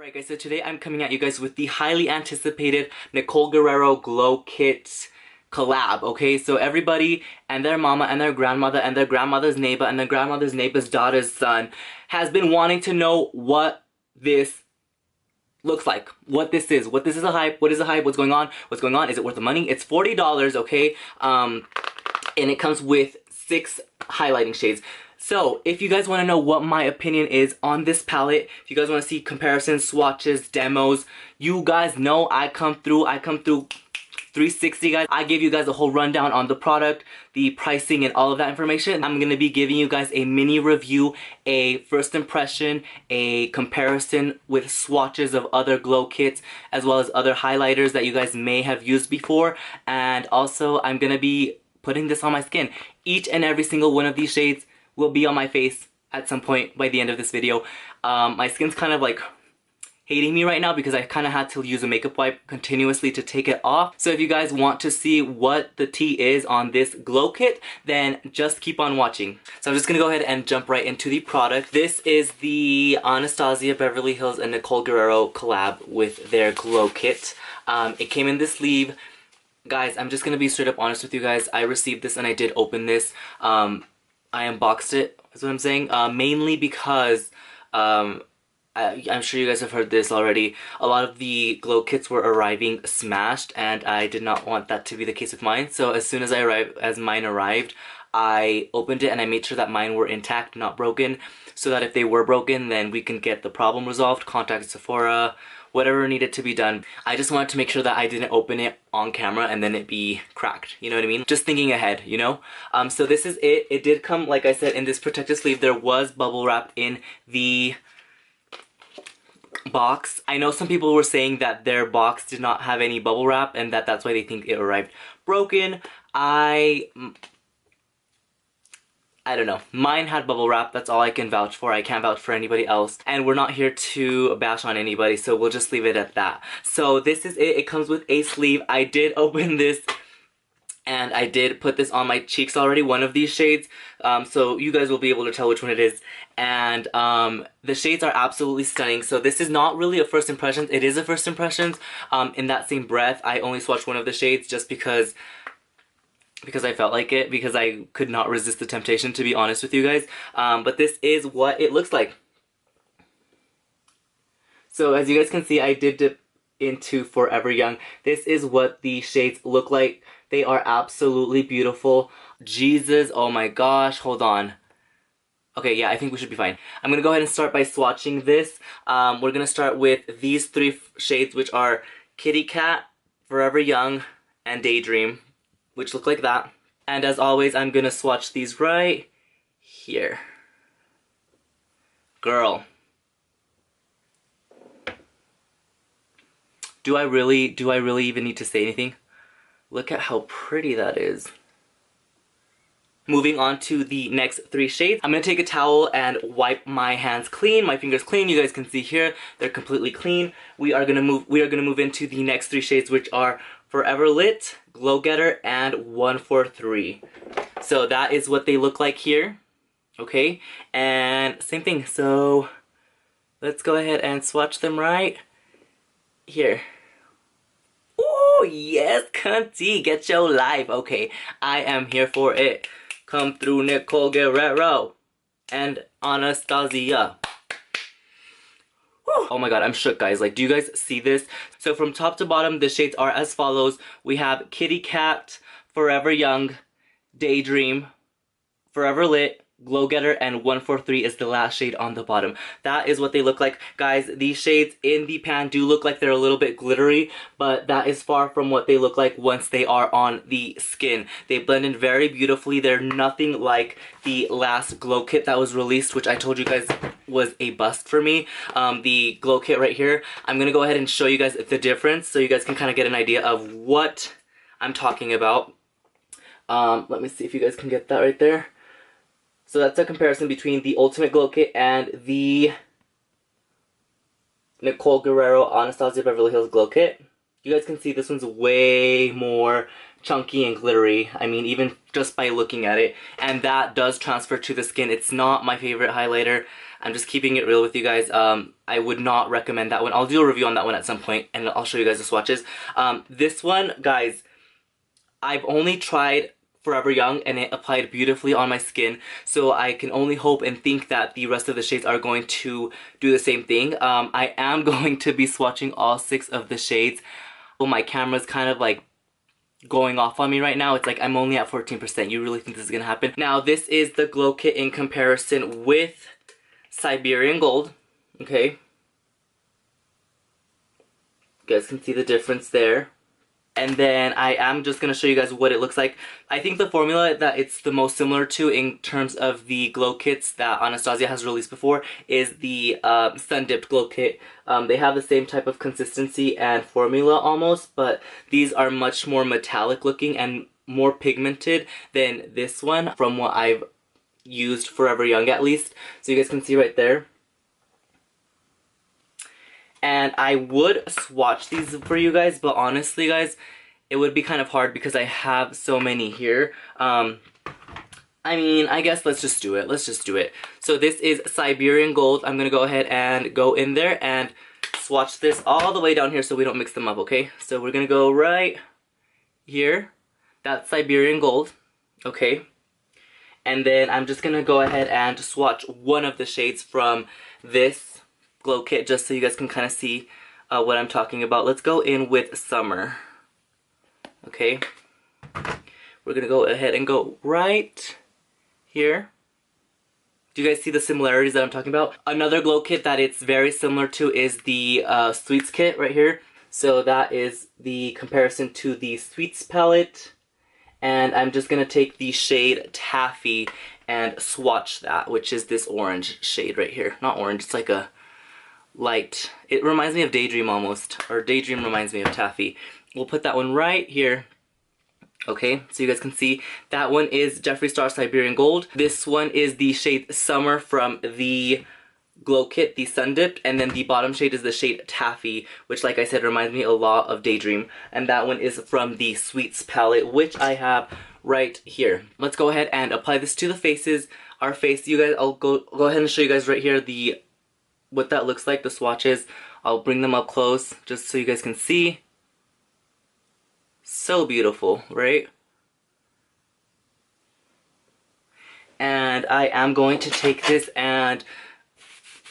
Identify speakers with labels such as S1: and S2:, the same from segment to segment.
S1: Alright guys, so today I'm coming at you guys with the highly anticipated Nicole Guerriero Glow Kit collab, okay? So everybody and their mama and their grandmother and their grandmother's neighbor and their grandmother's neighbor's daughter's son has been wanting to know what this looks like, what this is a hype, what is the hype, what's going on, is it worth the money? It's $40, okay? And it comes with 6 highlighting shades. So, if you guys want to know what my opinion is on this palette, if you guys want to see comparisons, swatches, demos, you guys know I come through 360, guys. I give you guys a whole rundown on the product, the pricing, and all of that information. I'm going to be giving you guys a mini review, a first impression, a comparison with swatches of other glow kits, as well as other highlighters that you guys may have used before. And also, I'm going to be putting this on my skin. Each and every single one of these shades will be on my face at some point by the end of this video. My skin's kind of like hating me right now because I kind of had to use a makeup wipe continuously to take it off. So if you guys want to see what the tea is on this glow kit, then just keep on watching. So I'm just gonna go ahead and jump right into the product. This is the Anastasia, Beverly Hills, and Nicole Guerriero collab with their glow kit. It came in this sleeve. Guys, I'm just gonna be straight up honest with you guys. I received this and I did open this. I unboxed it, is what I'm saying, mainly because I'm sure you guys have heard this already. A lot of the glow kits were arriving smashed, and I did not want that to be the case with mine. So as soon as mine arrived, I opened it and I made sure that mine were intact, not broken, so that if they were broken, then we can get the problem resolved, contact Sephora, whatever needed to be done. I just wanted to make sure that I didn't open it on camera and then it be cracked, you know what I mean? Just thinking ahead, you know? So this is it. It did come, like I said, in this protective sleeve. There was bubble wrap in the box. I know some people were saying that their box did not have any bubble wrap and that's why they think it arrived broken. I don't know. Mine had bubble wrap. That's all I can vouch for. I can't vouch for anybody else. And we're not here to bash on anybody, so we'll just leave it at that. So this is it. It comes with a sleeve. I did open this and I did put this on my cheeks already, one of these shades. So you guys will be able to tell which one it is. And the shades are absolutely stunning. So this is not really a first impression. It is a first impressions. In that same breath, I only swatched one of the shades just because I felt like it, because I could not resist the temptation, to be honest with you guys. But this is what it looks like. So as you guys can see, I did dip into Forever Young. This is what the shades look like. They are absolutely beautiful. Jesus, oh my gosh, hold on. Okay, yeah, I think we should be fine. I'm gonna go ahead and start by swatching this. We're gonna start with these 3 shades, which are Kitty Cat, Forever Young, and Daydream, which look like that. And as always, I'm gonna swatch these right here. Girl. Do I really even need to say anything? Look at how pretty that is. Moving on to the next 3 shades. I'm gonna take a towel and wipe my hands clean, my fingers clean. You guys can see here, they're completely clean. We are gonna move into the next 3 shades, which are Forever Lit, Glow Getter, and 143. So that is what they look like here. Okay, and same thing. So let's go ahead and swatch them right here. Oh yes, cunty, get your life. Okay, I am here for it. Come through, Nicole Guerriero and Anastasia. Oh my god, I'm shook, guys. Like, do you guys see this? So from top to bottom, the shades are as follows. We have Kitty Cat, Forever Young, Daydream, Forever Lit, Glow Getter, and 143 is the last shade on the bottom. That is what they look like. Guys, these shades in the pan do look like they're a little bit glittery, but that is far from what they look like once they are on the skin. They blend in very beautifully. They're nothing like the last glow kit that was released, which I told you guys was a bust for me. The glow kit right here. I'm gonna go ahead and show you guys the difference so you guys can kind of get an idea of what I'm talking about. Let me see if you guys can get that right there. So that's a comparison between the Ultimate Glow Kit and the Nicole Guerriero Anastasia Beverly Hills Glow Kit. You guys can see this one's way more chunky and glittery. I mean, even just by looking at it. And that does transfer to the skin. It's not my favorite highlighter. I'm just keeping it real with you guys. I would not recommend that one. I'll do a review on that one at some point, and I'll show you guys the swatches. This one, guys, I've only tried Forever Young and it applied beautifully on my skin, so I can only hope and think that the rest of the shades are going to do the same thing. I am going to be swatching all 6 of the shades. Well, my camera's kind of like going off on me right now. It's like I'm only at 14%. You really think this is gonna happen? Now, this is the glow kit in comparison with Siberian Gold, okay? You guys can see the difference there. And then I am just going to show you guys what it looks like. I think the formula that it's the most similar to in terms of the glow kits that Anastasia has released before is the Sun Dipped Glow Kit. They have the same type of consistency and formula almost, but these are much more metallic looking and more pigmented than this one from what I've used Forever Young at least. So you guys can see right there. And I would swatch these for you guys, but honestly, guys, it would be kind of hard because I have so many here. I mean, I guess let's just do it. Let's just do it. So this is Siberian Gold. I'm going to go ahead and go in there and swatch this all the way down here so we don't mix them up, okay? So we're going to go right here. That's Siberian Gold, okay? And then I'm just going to go ahead and swatch one of the shades from this glow kit just so you guys can kind of see what I'm talking about. Let's go in with Summer. Okay. We're going to go ahead and go right here. Do you guys see the similarities that I'm talking about? Another glow kit that it's very similar to is the Sweets kit right here. So that is the comparison to the Sweets palette. And I'm just going to take the shade Taffy and swatch that, which is this orange shade right here. Not orange, it's like a light. It reminds me of Daydream almost, or Daydream reminds me of Taffy. We'll put that one right here. Okay, so you guys can see that one is Jeffree Star Siberian Gold. This one is the shade Summer from the glow kit, the Sun Dipped, and then the bottom shade is the shade Taffy, which like I said reminds me a lot of Daydream. And that one is from the Sweets palette, which I have right here. Let's go ahead and apply this to the faces. Our face, you guys, I'll go ahead and show you guys right here what that looks like, the swatches. I'll bring them up close just so you guys can see. So beautiful, right? And I am going to take this and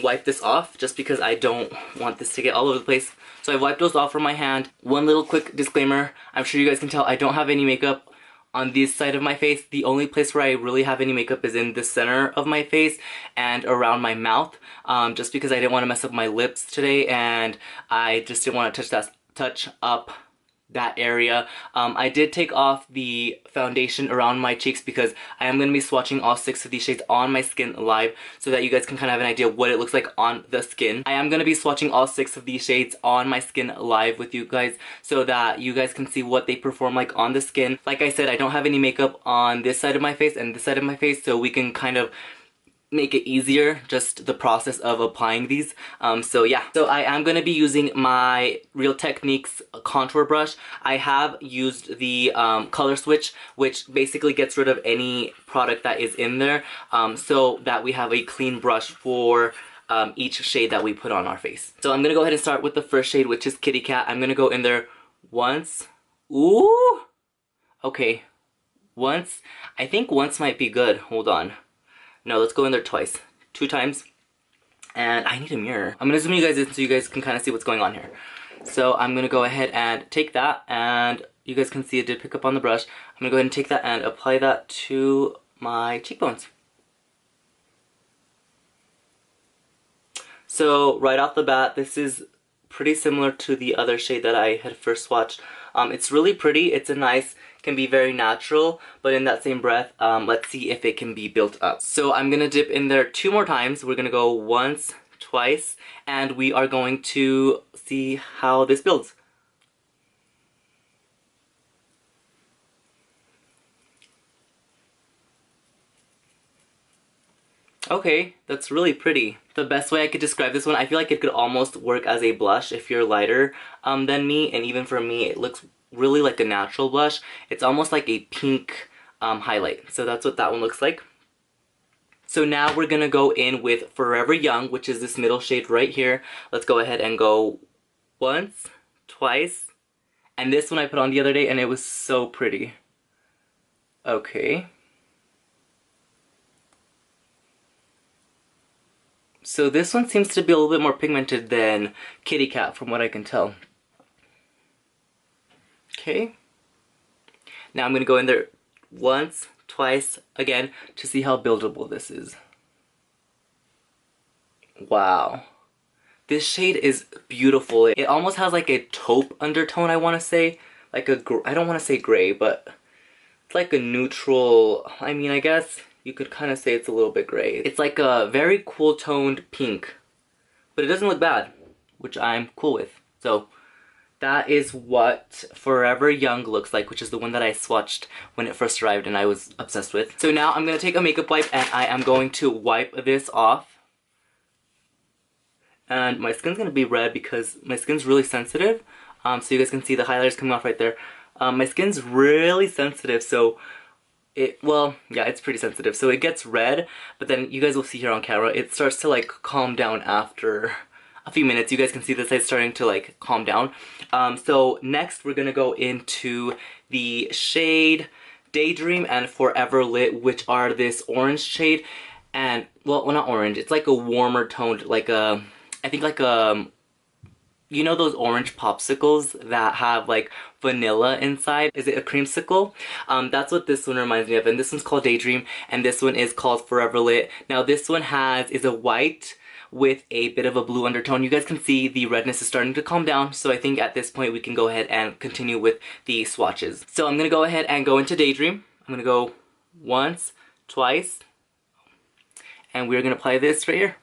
S1: wipe this off just because I don't want this to get all over the place. So I've wiped those off from my hand. One little quick disclaimer, I'm sure you guys can tell I don't have any makeup on this side of my face. The only place where I really have any makeup is in the center of my face and around my mouth, just because I didn't want to mess up my lips today and I just didn't want to touch up that area. I did take off the foundation around my cheeks because I am going to be swatching all 6 of these shades on my skin live so that you guys can kind of have an idea what it looks like on the skin. I am going to be swatching all 6 of these shades on my skin live with you guys so that you guys can see what they perform like on the skin. Like I said, I don't have any makeup on this side of my face and this side of my face, so we can kind of make it easier, just the process of applying these. So yeah, so I am going to be using my Real Techniques contour brush. I have used the color switch, which basically gets rid of any product that is in there, so that we have a clean brush for each shade that we put on our face. So I'm going to go ahead and start with the first shade, which is Kitty Cat. I'm going to go in there once. Ooh! Okay, once. I think once might be good. Hold on. No, let's go in there twice. 2 times. And I need a mirror. I'm gonna zoom you guys in so you guys can kind of see what's going on here. So I'm gonna go ahead and take that, and you guys can see it did pick up on the brush. I'm gonna go ahead and take that and apply that to my cheekbones. So right off the bat, this is pretty similar to the other shade that I had first swatched. It's really pretty. It's a nice, can be very natural, but in that same breath, let's see if it can be built up. So I'm gonna dip in there 2 more times. We're gonna go once, twice, and we are going to see how this builds. Okay, that's really pretty. The best way I could describe this one, I feel like it could almost work as a blush if you're lighter than me, and even for me, it looks really like a natural blush. It's almost like a pink highlight. So that's what that one looks like. So now we're gonna go in with Forever Young, which is this middle shade right here. Let's go ahead and go once, twice, and this one I put on the other day and it was so pretty. Okay. So this one seems to be a little bit more pigmented than Kitty Cat from what I can tell. Okay. Now I'm gonna go in there once, twice, again, to see how buildable this is. Wow. This shade is beautiful. It almost has like a taupe undertone, I want to say. Like a, I don't want to say gray, but it's like a neutral, I mean, I guess you could kind of say it's a little bit gray. It's like a very cool toned pink, but it doesn't look bad, which I'm cool with. So that is what Forever Young looks like, which is the one that I swatched when it first arrived and I was obsessed with. So now I'm going to take a makeup wipe and I am going to wipe this off. And my skin's going to be red because my skin's really sensitive. So you guys can see the highlighters coming off right there. My skin's really sensitive, so well, yeah, it's pretty sensitive. So it gets red, but then you guys will see here on camera, it starts to like calm down after a few minutes. You guys can see the side starting to like calm down. So next we're gonna go into the shade Daydream and Forever Lit, which are this orange shade. And well, not orange, it's like a warmer toned, like a, I think like a, you know those orange popsicles that have like vanilla inside? Is it a creamsicle? That's what this one reminds me of, and this one's called Daydream and this one is called Forever Lit. Now this one is a white with a bit of a blue undertone. You guys can see the redness is starting to calm down, so I think at this point we can go ahead and continue with the swatches. So I'm gonna go ahead and go into Daydream. I'm gonna go once, twice, and we're gonna apply this right here.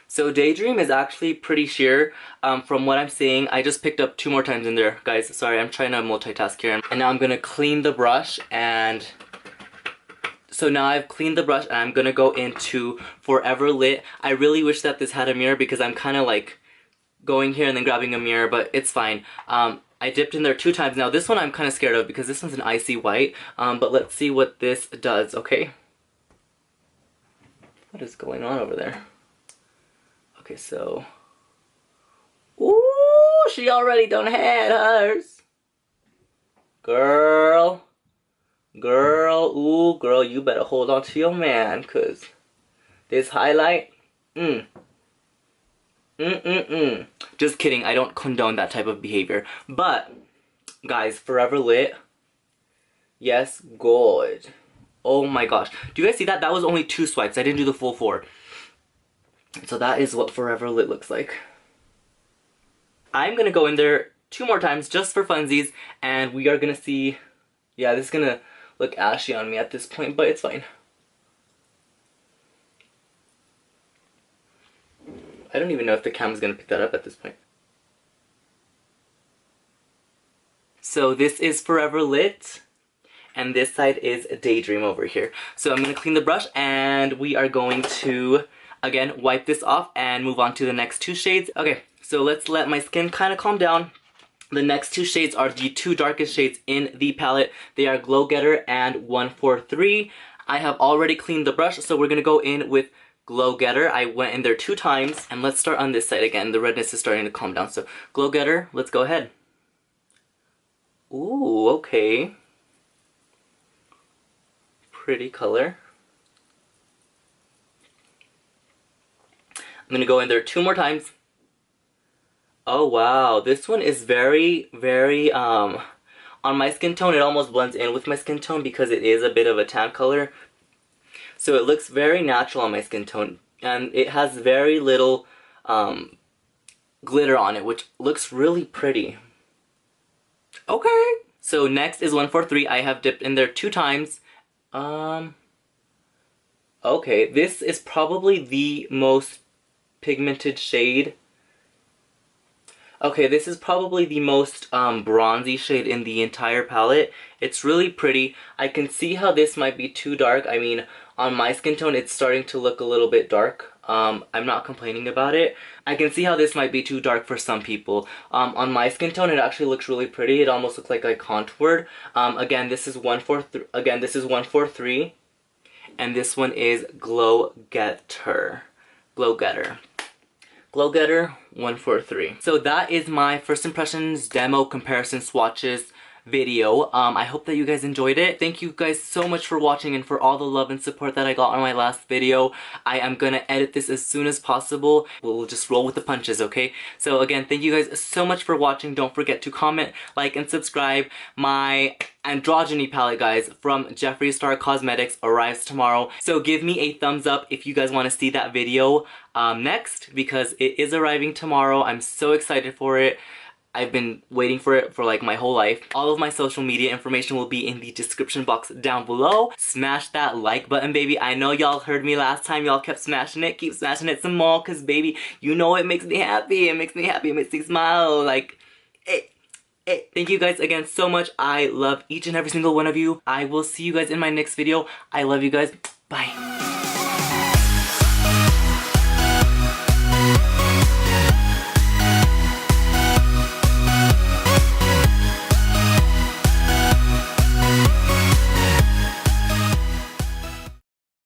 S1: So Daydream is actually pretty sheer. From what I'm seeing, I just picked up 2 more times in there. Guys, sorry, I'm trying to multitask here. And now I'm gonna clean the brush, and so now I've cleaned the brush and I'm gonna go into Forever Lit. I really wish that this had a mirror because I'm kind of like going here and then grabbing a mirror, but it's fine. I dipped in there 2 times. Now this one I'm kind of scared of because this one's an icy white, but let's see what this does, okay? What is going on over there? Okay, so, ooh, she already done had hers. Girl, ooh, girl, you better hold on to your man, cause this highlight, Just kidding, I don't condone that type of behavior. But, guys, Forever Lit, yes, good. Oh my gosh, do you guys see that? That was only 2 swipes, I didn't do the full 4. So that is what Forever Lit looks like. I'm gonna go in there 2 more times just for funsies, and we are gonna see, yeah, this is gonna look ashy on me at this point, but it's fine. I don't even know if the camera's gonna pick that up at this point. So this is Forever Lit, and this side is Daydream over here. So I'm gonna clean the brush, and we are going to again, wipe this off and move on to the next 2 shades. Okay, so let's let my skin kind of calm down. The next 2 shades are the 2 darkest shades in the palette. They are Glow Getter and 143. I have already cleaned the brush, so we're gonna go in with Glow Getter. I went in there 2 times, and let's start on this side again. The redness is starting to calm down, so Glow Getter, let's go ahead. Ooh, okay. Pretty color. I'm gonna go in there 2 more times. Oh wow, this one is very, very, on my skin tone, it almost blends in with my skin tone because it is a bit of a tan color. So it looks very natural on my skin tone, and it has very little, glitter on it, which looks really pretty. Okay. So next is 143. I have dipped in there 2 times. Okay, this is probably the most pigmented shade. Okay, this is probably the most bronzy shade in the entire palette. It's really pretty. I can see how this might be too dark. I mean, on my skin tone, it's starting to look a little bit dark. I'm not complaining about it. I can see how this might be too dark for some people. On my skin tone, it actually looks really pretty. It almost looks like I contoured. Again, this is 143. Again, this is 143, and this one is Glow Getter. Glow Getter. Glow Getter 143. So that is my first impressions demo comparison swatches video. I hope that you guys enjoyed it. Thank you guys so much for watching and for all the love and support that I got on my last video. I am gonna edit this as soon as possible. We'll just roll with the punches, okay? So again, thank you guys so much for watching. Don't forget to comment, like, and subscribe. My androgyny palette, guys, from Jeffree Star Cosmetics arrives tomorrow. So give me a thumbs up if you guys want to see that video next, because it is arriving tomorrow. I'm so excited for it. I've been waiting for it for like my whole life. All of my social media information will be in the description box down below. Smash that like button, baby. I know y'all heard me last time. Y'all kept smashing it. Keep smashing it some more, cause baby, you know it makes me happy. It makes me happy. It makes me smile. Like, thank you guys again so much. I love each and every single one of you. I will see you guys in my next video. I love you guys. Bye.